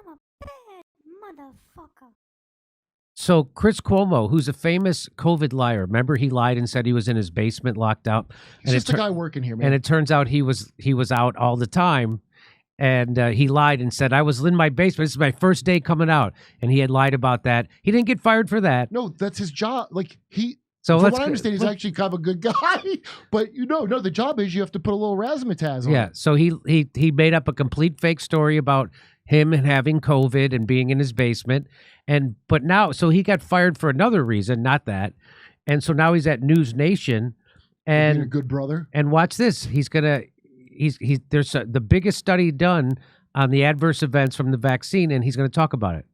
I'm a bad motherfucker. So Chris Cuomo, who's a famous COVID liar, remember he lied and said he was in his basement locked out? It's just a guy working here, man. And it turns out he was out all the time. And he lied and said, I was in my basement. This is my first day coming out. And he had lied about that. He didn't get fired for that. No, that's his job. Like So from what I understand, he's actually kind of a good guy. But no, the job is you have to put a little razzmatazz on it. So he made up a complete fake story about him and having COVID and being in his basement. But now, so he got fired for another reason, not that. And so now he's at News Nation. And being a good brother. And watch this. There's the biggest study done on the adverse events from the vaccine, and he's going to talk about it.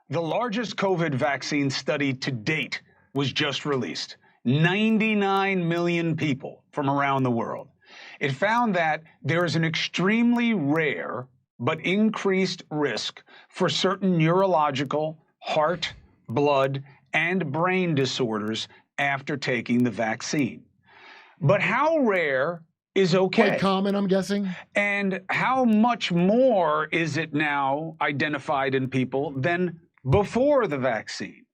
The largest COVID vaccine study to date was just released. 99 million people from around the world. It found that there is an extremely rare but increased risk for certain neurological, heart, blood, and brain disorders after taking the vaccine. But how rare is okay? Quite common, I'm guessing. And how much more is it now identified in people than before the vaccine?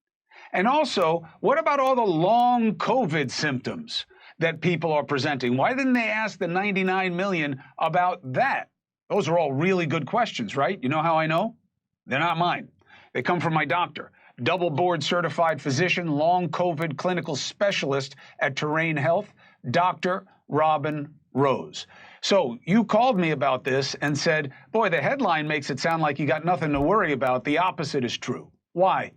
And also, what about all the long COVID symptoms that people are presenting? Why didn't they ask the 99 million about that? Those are all really good questions, right? You know how I know? They're not mine. They come from my doctor, double board certified physician, long COVID clinical specialist at Terrain Health, Dr. Robin Rose. So you called me about this and said, boy, the headline makes it sound like you got nothing to worry about. The opposite is true. Why?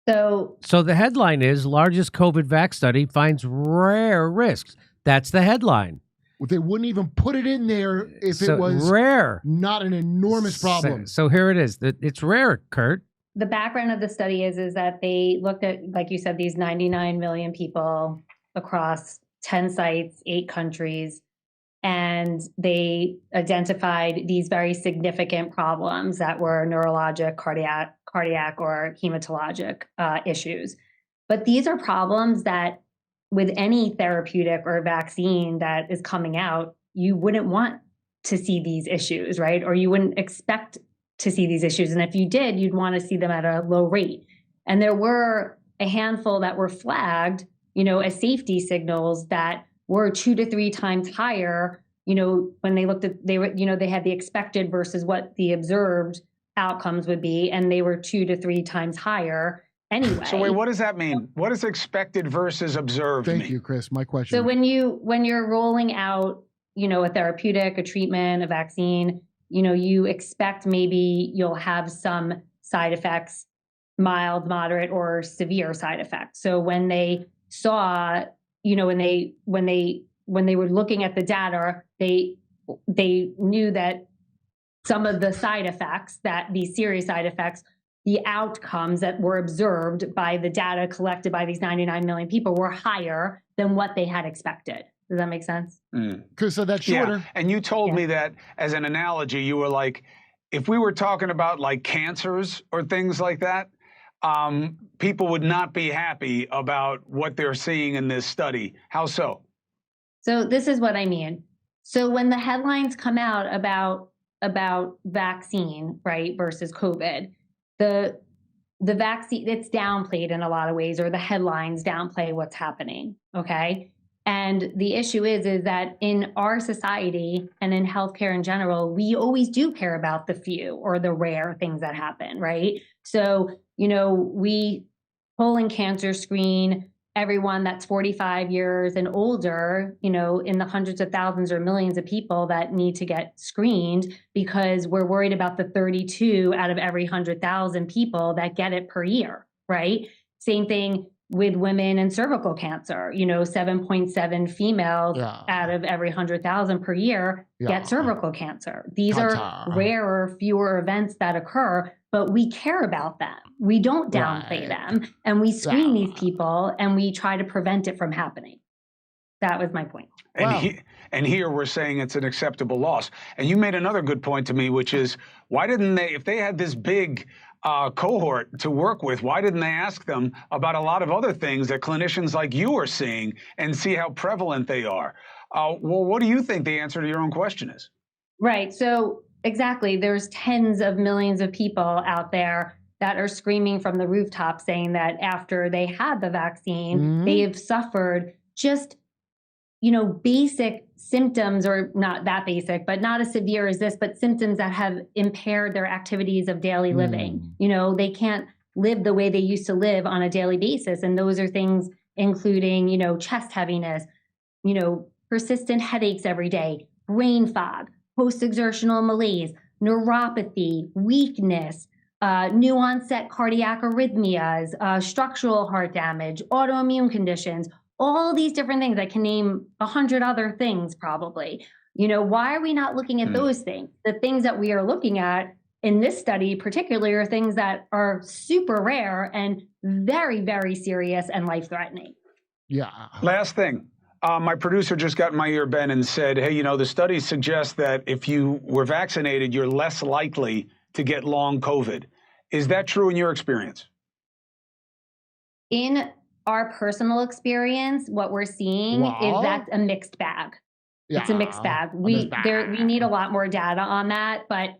So the headline is largest COVID vax study finds rare risks. That's the headline. Well, they wouldn't even put it in there if it was rare, not an enormous problem. So here it is. It's rare, Kurt. The background of the study is that they looked at, like you said, these 99 million people across 10 sites, 8 countries, and they identified these very significant problems that were neurologic, cardiac, or hematologic issues. But these are problems that with any therapeutic or vaccine that is coming out, you wouldn't want to see these issues, right? Or you wouldn't expect to see these issues. And if you did, you'd want to see them at a low rate. And there were a handful that were flagged, as safety signals that were 2 to 3 times higher, when they looked at, they had the expected versus what the observed outcomes would be. And they were 2 to 3 times higher anyway. So wait, what does that mean? What does expected versus observed mean? Thank you, Chris. My question. So when you're rolling out, a therapeutic, a treatment, a vaccine, you expect maybe you'll have some side effects, mild, moderate, or severe side effects. So when they saw, when they were looking at the data, they knew that some of the side effects, that these serious side effects, the outcomes that were observed by the data collected by these 99 million people were higher than what they had expected. Does that make sense? Because so that's shorter. Yeah. And you told me that as an analogy, you were like, if we were talking about like cancers or things like that, people would not be happy about what they're seeing in this study. How so? So this is what I mean. So when the headlines come out about vaccine, right, versus COVID, the vaccine, it's downplayed in a lot of ways, or the headlines downplay what's happening, okay? And the issue is that in our society and in healthcare in general, we always do care about the few or the rare things that happen, right? So, we colon cancer screen everyone that's 45 years and older, in the hundreds of thousands or millions of people that need to get screened because we're worried about the 32 out of every 100,000 people that get it per year, right? Same thing with women and cervical cancer, 7.7 females out of every 100,000 per year get cervical cancer. These are rarer, fewer events that occur, but we care about them. We don't downplay them, and we screen these people, and we try to prevent it from happening. That was my point. And here we're saying it's an acceptable loss. And you made another good point to me, which is, why didn't they, if they had this big cohort to work with, why didn't they ask them about a lot of other things that clinicians like you are seeing and see how prevalent they are? Well, what do you think the answer to your own question is? Right. So exactly, there's tens of millions of people out there that are screaming from the rooftop saying that after they had the vaccine, they have suffered just, basic symptoms, or not that basic, but not as severe as this, but symptoms that have impaired their activities of daily living. They can't live the way they used to live on a daily basis. And those are things including, chest heaviness, persistent headaches every day, brain fog, post-exertional malaise, neuropathy, weakness, new onset cardiac arrhythmias, structural heart damage, autoimmune conditions, all these different things. I can name 100 other things probably. Why are we not looking at those things? The things that we are looking at in this study particularly are things that are super rare and very, very serious and life-threatening. Yeah. Last thing. My producer just got in my ear, Ben, and said, hey, the studies suggest that if you were vaccinated, you're less likely to get long COVID. Is that true in your experience? In our personal experience, what we're seeing is that's a mixed bag. Yeah. It's a mixed bag. We need a lot more data on that, but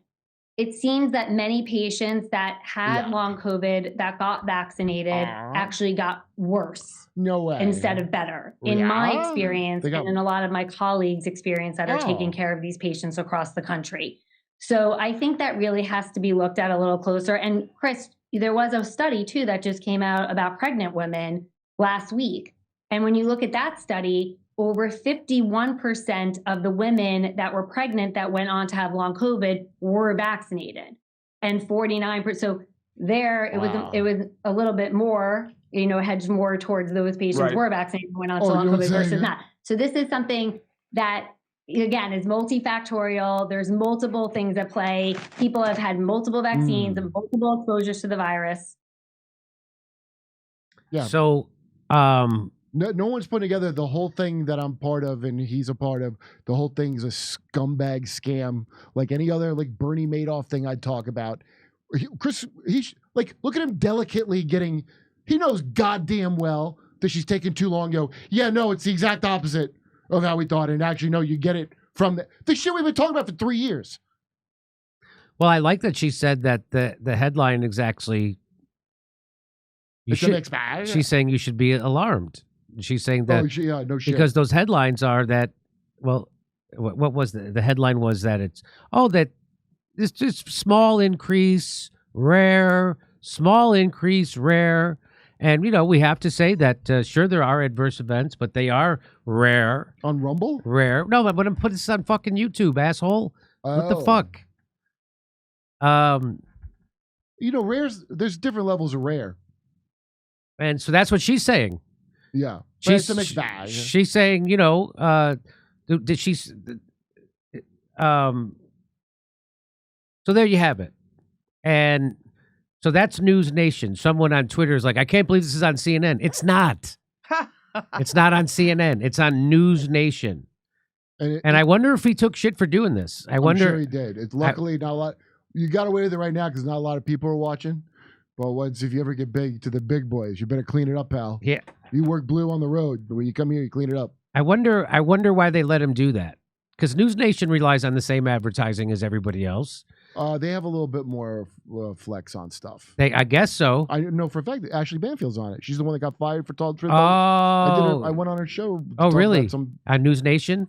it seems that many patients that had long COVID that got vaccinated actually got worse. No way. Instead of better. In my experience, and in a lot of my colleagues' experience that are taking care of these patients across the country. So I think that really has to be looked at a little closer. And Chris, there was a study too that just came out about pregnant women last week. And when you look at that study, over 51% of the women that were pregnant that went on to have long COVID were vaccinated, and 49%. So there, it was a little bit more, hedged more towards those patients were vaccinated and went on to long COVID versus not. So this is something that, again, is multifactorial. There's multiple things at play. People have had multiple vaccines and multiple exposures to the virus. Yeah. So, no one's putting together the whole thing that I'm part of and he's a part of. The whole thing's a scumbag scam, like any other Bernie Madoff thing I'd talk about. Chris, look at him delicately getting. He knows goddamn well that she's taking too long. It's the exact opposite of how we thought. And actually, no, you get it from the shit we've been talking about for 3 years. Well, I like that she said that the headline is actually. She's saying you should be alarmed. She's saying that no shit. Because those headlines are that, what was the headline was that it's just small increase, rare, and we have to say that sure there are adverse events, but they are rare. On Rumble? Rare. No, but I'm putting this on fucking YouTube, asshole. What the fuck? Rare's, there's different levels of rare. And so that's what she's saying. Yeah. She's a mixed bag. She's saying, did she? So there you have it. And so that's News Nation. Someone on Twitter is like, I can't believe this is on CNN. It's not. It's not on CNN. It's on News Nation. And I wonder if he took shit for doing this. I'm sure he did. It's luckily not a lot. You got away with it right now because not a lot of people are watching. But if you ever get big to the big boys, you better clean it up, pal. Yeah. You work blue on the road, but when you come here, you clean it up. I wonder why they let him do that. Because News Nation relies on the same advertising as everybody else. They have a little bit more flex on stuff. I guess so. I know for a fact that Ashley Banfield's on it. She's the one that got fired for talking. I went on her show. Oh, really? On News Nation?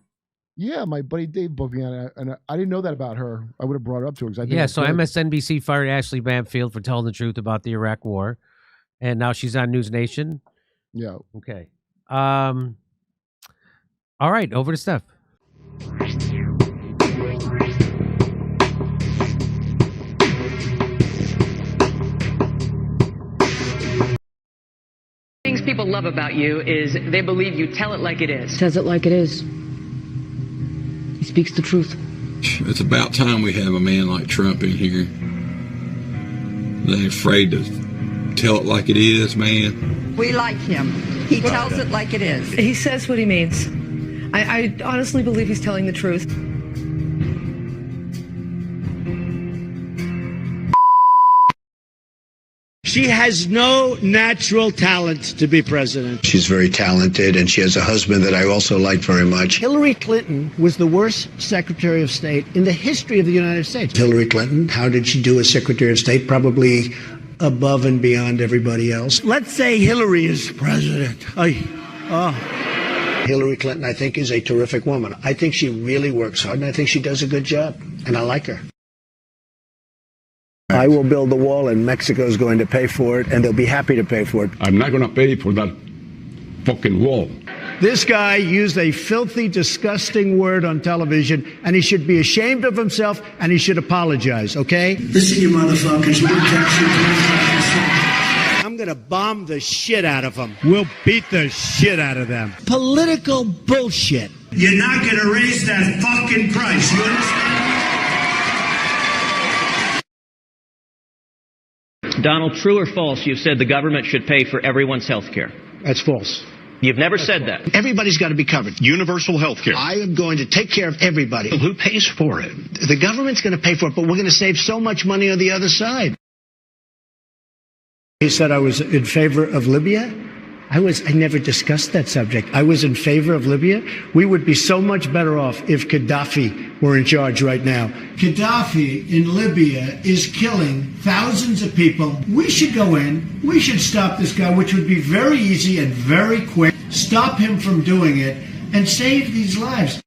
Yeah, my buddy Dave booked me on it, and I didn't know that about her. I would have brought it up to her. So MSNBC fired Ashley Banfield for telling the truth about the Iraq War, and now she's on News Nation. Yeah. Okay. All right, over to Steph. Things people love about you is they believe you tell it like it is. Says it like it is. He speaks the truth. It's about time we have a man like Trump in here. They ain't afraid to tell it like it is, man. We like him. He tells it like it is. He says what he means. I honestly believe he's telling the truth. She has no natural talent to be president. She's very talented, and she has a husband that I also like very much. Hillary Clinton was the worst Secretary of State in the history of the United States. Hillary Clinton, how did she do as Secretary of State? Probably above and beyond everybody else. Let's say Hillary is president. Hillary Clinton, I think, is a terrific woman. I think she really works hard, and I think she does a good job, and I like her. I will build the wall, and Mexico's going to pay for it, and they'll be happy to pay for it. I'm not going to pay for that fucking wall. This guy used a filthy, disgusting word on television, and he should be ashamed of himself, and he should apologize, okay? Listen, you motherfuckers. I'm going to bomb the shit out of them. We'll beat the shit out of them. Political bullshit. You're not going to raise that fucking price, you understand? Donald, true or false, you've said the government should pay for everyone's health care? That's false. You've never said that. Everybody's got to be covered. Universal health care. I am going to take care of everybody. Who pays for it? The government's going to pay for it, but we're going to save so much money on the other side. He said I was in favor of Libya. I never discussed that subject. I was in favor of Libya. We would be so much better off if Gaddafi were in charge right now. Gaddafi in Libya is killing thousands of people. We should go in. We should stop this guy, which would be very easy and very quick. Stop him from doing it and save these lives.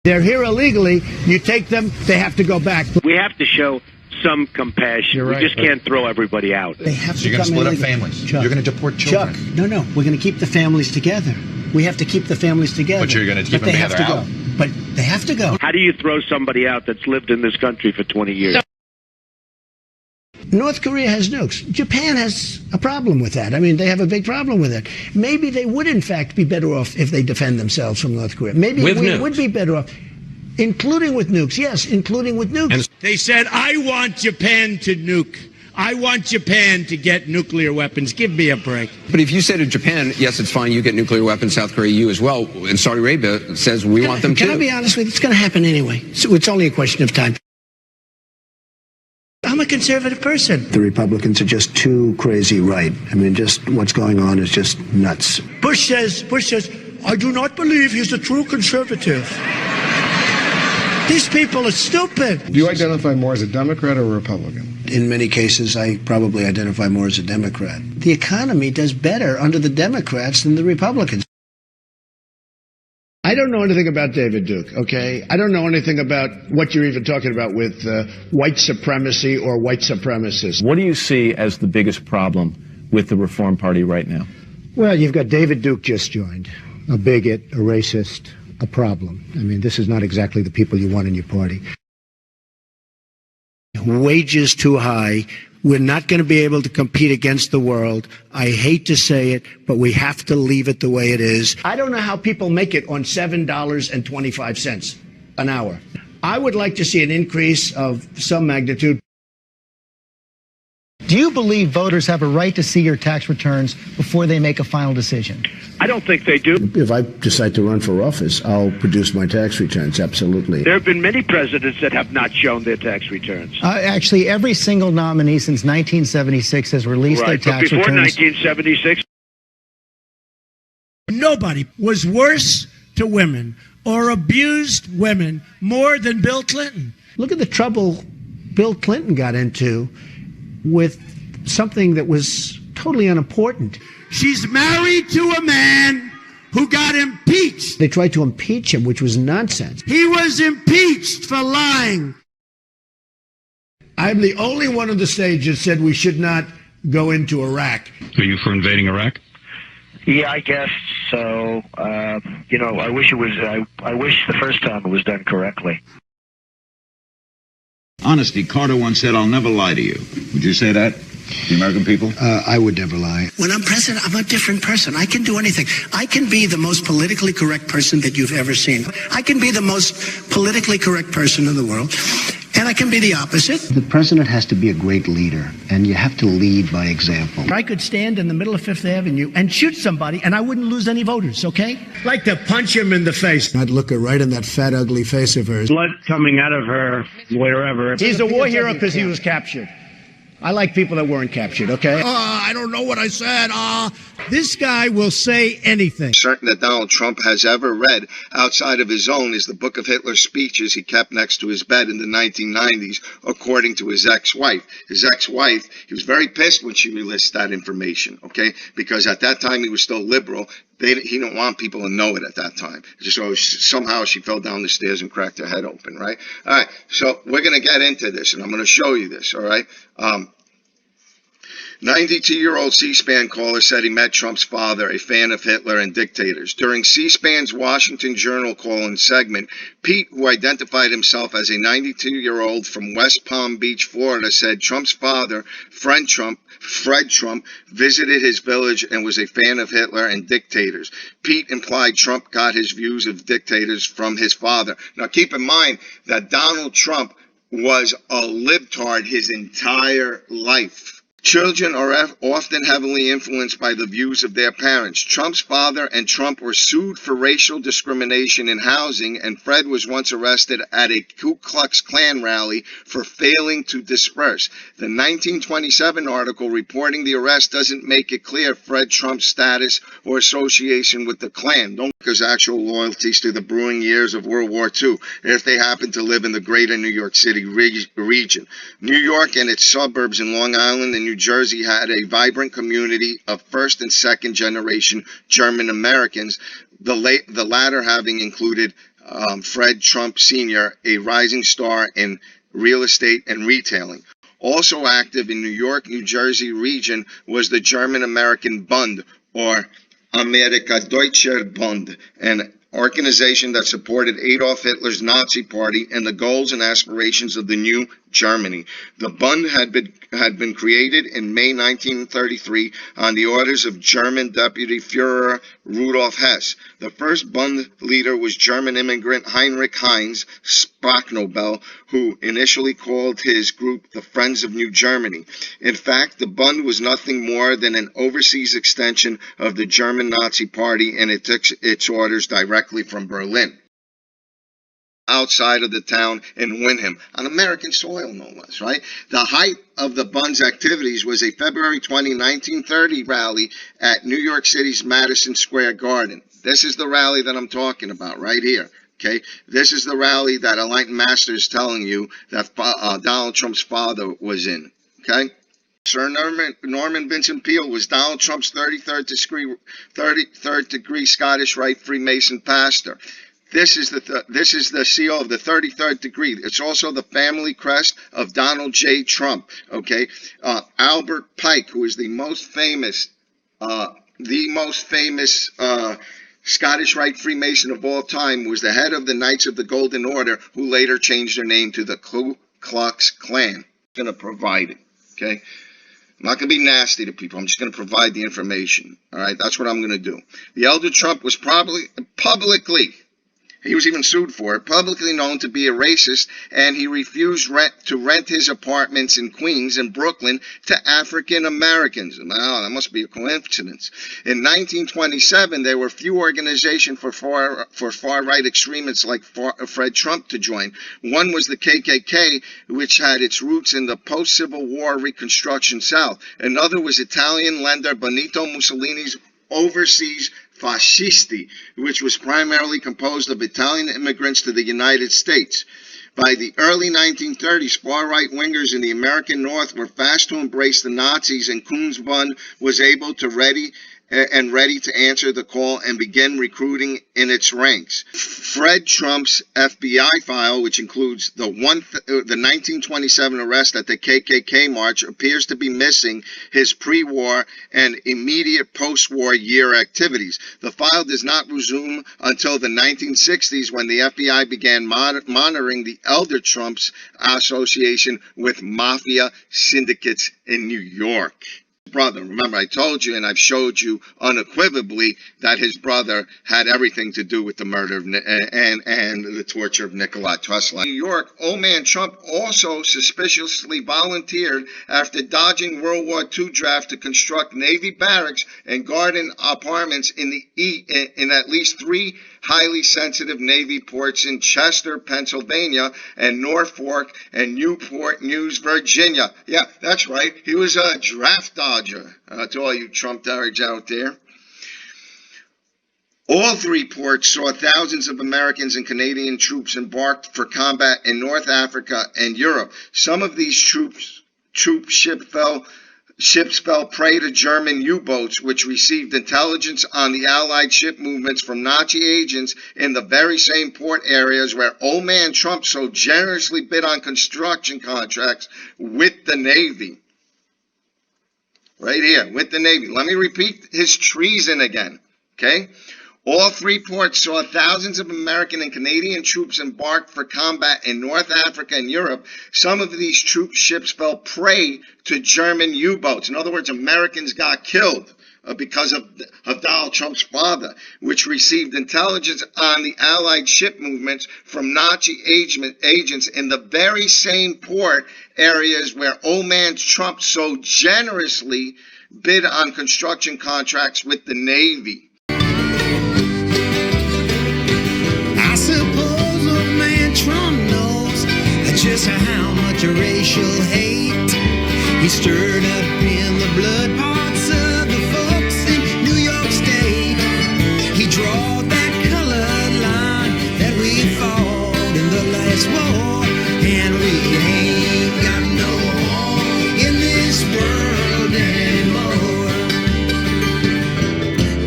They're here illegally. You take them, they have to go back. We have to show some compassion. You're right, we just can't throw everybody out. They have so you're going to split up families. Chuck, you're going to deport children. Chuck, no. We're going to keep the families together. We have to keep the families together. But you're going to keep them together out. But they have to go. How do you throw somebody out that's lived in this country for 20 years? North Korea has nukes. Japan has a problem with that. I mean, they have a big problem with it. Maybe they would, in fact, be better off if they defend themselves from North Korea. Maybe we would be better off. Including with nukes. Yes, including with nukes. And they said, I want Japan to nuke. I want Japan to get nuclear weapons. Give me a break. But if you say to Japan, yes, it's fine, you get nuclear weapons, South Korea, you as well, and Saudi Arabia says we want them too. Can I be honest with you? It's going to happen anyway. So it's only a question of time. I'm a conservative person. The Republicans are just too crazy right. I mean, just what's going on is just nuts. Bush says, I do not believe he's a true conservative. These people are stupid. Do you identify more as a Democrat or a Republican? In many cases, I probably identify more as a Democrat. The economy does better under the Democrats than the Republicans. I don't know anything about David Duke, okay? I don't know anything about what you're even talking about with white supremacy or white supremacists. What do you see as the biggest problem with the Reform Party right now? Well, you've got David Duke just joined, a bigot, a racist, a problem. I mean, this is not exactly the people you want in your party. Wages too high. We're not going to be able to compete against the world. I hate to say it, but we have to leave it the way it is. I don't know how people make it on $7.25 an hour. I would like to see an increase of some magnitude. Do you believe voters have a right to see your tax returns before they make a final decision? I don't think they do. If I decide to run for office, I'll produce my tax returns, absolutely. There have been many presidents that have not shown their tax returns. Actually, every single nominee since 1976 has released their tax returns. Before returns. 1976... Nobody was worse to women or abused women more than Bill Clinton. Look at the trouble Bill Clinton got into with something that was totally unimportant. She's married to a man who got impeached. They tried to impeach him, which was nonsense. He was impeached for lying. I'm the only one on the stage that said we should not go into Iraq. Are you for invading Iraq? Yeah, I guess so. You know, I wish it was. I wish the first time it was done correctly. Honesty, Carter once said, "I'll never lie to you." Would you say that to the American people? I would never lie. When I'm president, I'm a different person. I can do anything. I can be the most politically correct person that you've ever seen. I can be the most politically correct person in the world. And I can be the opposite. The president has to be a great leader, and you have to lead by example. I could stand in the middle of Fifth Avenue and shoot somebody, and I wouldn't lose any voters, okay? Like to punch him in the face. I'd look her right in that fat, ugly face of hers. Blood coming out of her, wherever. He's a war hero because he was captured. I like people that weren't captured, okay? I don't know what I said. This guy will say anything. Certain that Donald Trump has ever read outside of his own is the book of Hitler's speeches he kept next to his bed in the 1990s, according to his ex-wife. His ex-wife, he was very pissed when she released that information, okay? Because at that time he was still liberal. He didn't want people to know it at that time. So somehow she fell down the stairs and cracked her head open, right? All right, so we're going to get into this, and I'm going to show you this, all right? 92-year-old C-SPAN caller said he met Trump's father, a fan of Hitler and dictators. During C-SPAN's Washington Journal call-in segment, Pete, who identified himself as a 92-year-old from West Palm Beach, Florida, said Trump's father, Fred Trump, visited his village and was a fan of Hitler and dictators. Pete implied Trump got his views of dictators from his father. Now, keep in mind that Donald Trump was a libtard his entire life. Children are often heavily influenced by the views of their parents. Trump's father and Trump were sued for racial discrimination in housing, and Fred was once arrested at a Ku Klux Klan rally for failing to disperse. The 1927 article reporting the arrest doesn't make it clear Fred Trump's status or association with the Klan. Don't his actual loyalties to the brewing years of World War II if they happen to live in the greater New York City region. New York and its suburbs in Long Island and New Jersey had a vibrant community of first and second generation German Americans, the latter having included Fred Trump Sr., a rising star in real estate and retailing. Also active in New York, New Jersey region was the German American Bund, or Amerika Deutscher Bund, an organization that supported Adolf Hitler's Nazi Party and the goals and aspirations of the new Germany. The Bund had been created in May 1933 on the orders of German Deputy Führer Rudolf Hess. The first Bund leader was German immigrant Heinrich Heinz Spacknobel, who initially called his group the Friends of New Germany. In fact, the Bund was nothing more than an overseas extension of the German Nazi Party, and it took its orders directly from Berlin. Outside of the town in Windham, on American soil no less, right? The height of the Bund's activities was a February 20, 1930 rally at New York City's Madison Square Garden. This is the rally that I'm talking about right here, okay? This is the rally that Enlightened Master is telling you that Donald Trump's father was in, okay? Sir Norman Vincent Peale was Donald Trump's 33rd degree Scottish Rite Freemason pastor. This is the seal of the 33rd degree. It's also the family crest of Donald J. Trump. Okay, Albert Pike, who is the most famous Scottish Rite Freemason of all time, was the head of the Knights of the Golden Order, who later changed their name to the Ku Klux Klan. I'm going to provide it. Okay. I'm not going to be nasty to people. I'm just going to provide the information. All right, that's what I'm going to do. The elder Trump was probably publicly. He was even sued for it, publicly known to be a racist, and he refused to rent his apartments in Queens and Brooklyn to African Americans. Wow, that must be a coincidence. In 1927, there were few organizations for far-right extremists like Fred Trump to join. One was the KKK, which had its roots in the post-Civil War Reconstruction South. Another was Italian lender Benito Mussolini's overseas Fascisti, which was primarily composed of Italian immigrants to the United States. By the early 1930s, far-right wingers in the American North were fast to embrace the Nazis, and Kunz Bund was able to ready to answer the call and begin recruiting in its ranks. Fred Trump's FBI file, which includes the 1927 arrest at the KKK march, appears to be missing his pre-war and immediate post-war year activities. The file does not resume until the 1960s, when the FBI began monitoring the elder Trump's association with mafia syndicates in New York. Brother, remember I told you and I've showed you unequivocally that his brother had everything to do with the murder of and the torture of Nikola Tesla. In New York, old man Trump also suspiciously volunteered after dodging World War II draft to construct Navy barracks and garden apartments in at least 3 highly sensitive Navy ports in Chester, Pennsylvania, and Norfolk and Newport News, Virginia. Yeah, that's right. He was a draft dodger, to all you Trump dodgers out there. All three ports saw thousands of Americans and Canadian troops embarked for combat in North Africa and Europe. Some of these ships fell prey to German U-boats, which received intelligence on the Allied ship movements from Nazi agents in the very same port areas where old man Trump so generously bid on construction contracts with the Navy. Right here, with the Navy. Let me repeat his treason again, okay? All three ports saw thousands of American and Canadian troops embarked for combat in North Africa and Europe. Some of these troop ships fell prey to German U-boats. In other words, Americans got killed because of Donald Trump's father, which received intelligence on the Allied ship movements from Nazi agents in the very same port areas where old man Trump so generously bid on construction contracts with the Navy. I suppose old man Trump knows just how much racial hate he stirred up in the blood parts of the folks in New York State. He drawed that colored line that we fought in the last war, and we ain't got no home in this world anymore.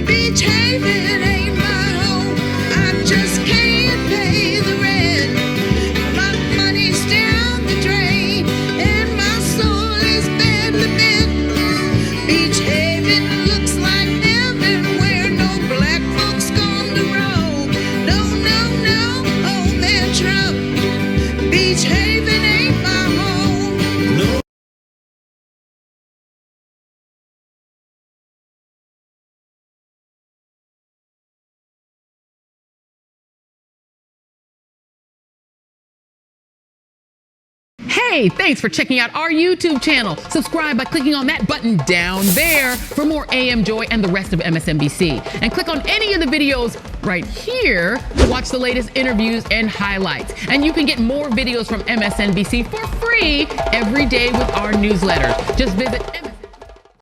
Beach Haven ain't my home. I just can't pay the rent. My money's down the drain, and my soul is badly bent. Beach Haven looks like heaven where no black folks gone to roam. No, no, no, old man Trump. Beach Haven ain't my home. No. Hey, thanks for checking out our YouTube channel. Subscribe by clicking on that button down there for more AM Joy and the rest of MSNBC. And click on any of the videos right here to watch the latest interviews and highlights. And you can get more videos from MSNBC for free every day with our newsletter. Just visit